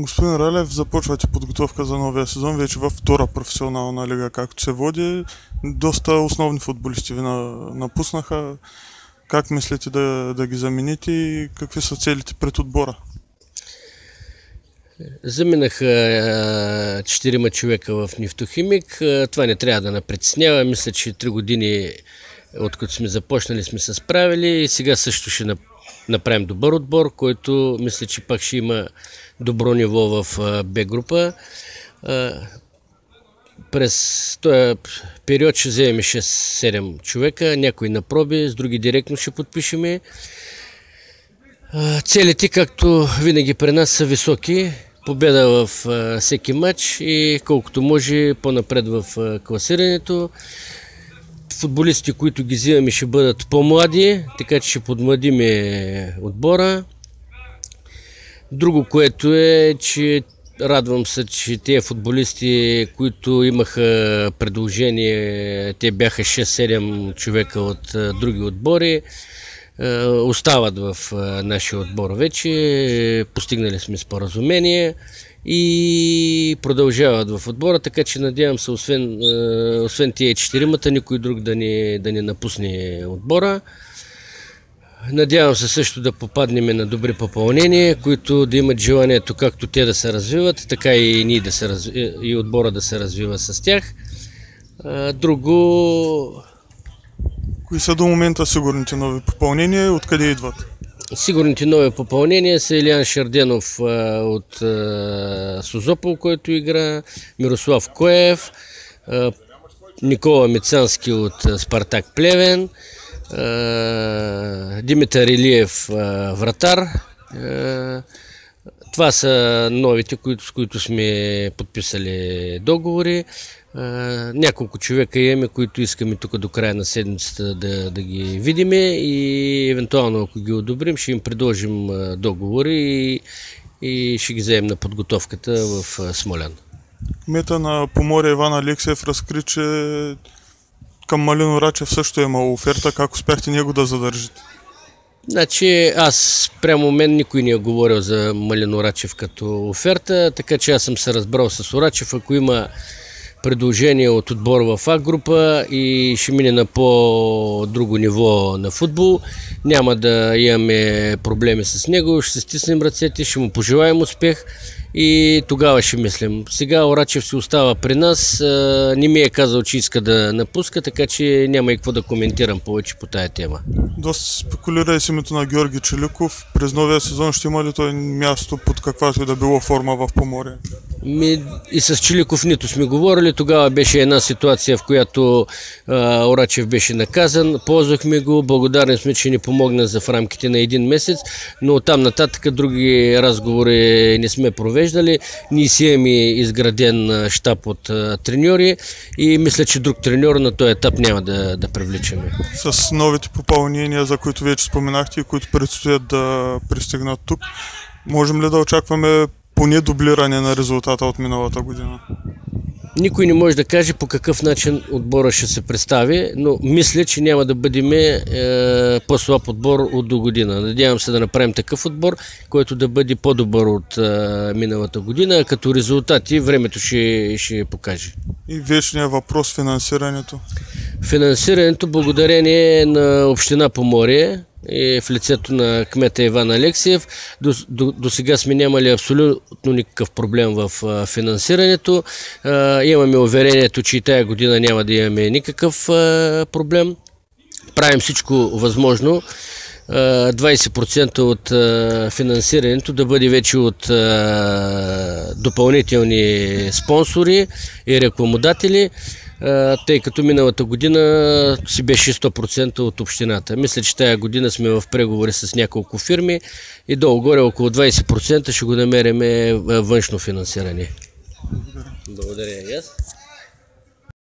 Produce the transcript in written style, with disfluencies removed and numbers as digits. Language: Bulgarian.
Господин Ралев, започвате подготовка за новия сезон, вече във втора професионална лига, както се води. Доста основни футболисти ви напуснаха. Как мислите да ги замените и какви са целите пред отбора? Заминаха 4 човека в Нефтохимик. Това не трябва да напритеснява. Мисля, че 3 години, откато сме започнали, сме се справили и сега също ще направим добър отбор, който мисля, че пак ще има добро ниво в Б група. През този период ще вземем 6-7 човека, някои на проби, с други директно ще подпишеме. Целите, както винаги при нас, са високи. Победа в всеки матч и колкото може по-напред в класирането. Футболистите, които ги взимаме, ще бъдат по-млади, така че ще подмладиме отбора. Друго, което е, че радвам се, че тези футболисти, които имаха предложение, те бяха 6-7 човека от други отбори, остават в нашия отбор вече, постигнали сме споразумение и продължават в отбора, така че надявам се, освен тия 4-мата, никой друг да не напусне отбора. Надявам се също да попаднем на добри попълнения, които да имат желанието както те да се развиват, така и ние и отбора да се развива с тях. Друго... Кои са до момента сигурните нови попълнения и откъде идват? Сигурните нови попълнения са Илиян Шарденов от Созопол, който игра, Мирослав Коев, Никола Мицански от Спартак Плевен, Димитър Илиев вратар. Това са новите, с които сме подписали договори. Няколко човека имаме, които искаме тук до края на седмицата да ги видиме и евентуално, ако ги одобрим, ще им предложим договори и ще ги вземем на подготовката в Смолян. Кмета на Поморие Иван Алексиев разкри, че към Малино Рачев също е имало оферта. Как успяхте него да задържите? Значи аз прямо мен никой не е говорил за Малино Рачев като оферта, така че аз съм се разбрал с Орачев. Ако има предложение от отбора в А група и ще мине на по-друго ниво на футбол, няма да имаме проблеми с него, ще се стиснем ръцете, ще му пожелаем успех и тогава ще мислим. Сега Орачев си остава при нас, не ми е казал, че иска да напуска, така че няма и какво да коментирам повече по тая тема. Доста спекулира и с името на Георги Чиликов. През новия сезон ще има ли той място под каквато и да било форма в Поморие? И с Чиликов нито сме говорили. Тогава беше една ситуация, в която Орачев беше наказан. Ползвахме го, благодарни сме, че ни помогна в рамките на 1 месец, но оттам нататък други разговори не сме провеждали. Ние си имаме изграден щаб от треньори и мисля, че друг треньор на този етап няма да привличаме. С новите попълнения, за които вече споменахте и които предстоят да пристигнат тук, можем ли да очакваме поне дублиране на резултата от миналата година? Никой не може да каже по какъв начин отбора ще се представи, но мисля, че няма да бъдем по-слаб отбор от до година. Надявам се да направим такъв отбор, който да бъде по-добър от миналата година, а като резултати времето ще покаже. И вечният въпрос — финансирането. Финансирането, благодарение на община Поморие и в лицето на кмета Иван Алексиев, до сега сме нямали абсолютно никакъв проблем в финансирането. Имаме уверението, че и тая година няма да имаме никакъв проблем. Правим всичко възможно 20% от финансирането да бъде вече от допълнителни спонсори и рекламодатели, тъй като миналата година си беше 100% от общината. Мисля, че тая година сме в преговори с няколко фирми и долу-горе около 20% ще го намерим външно финансиране. Благодаря. Благодаря и аз.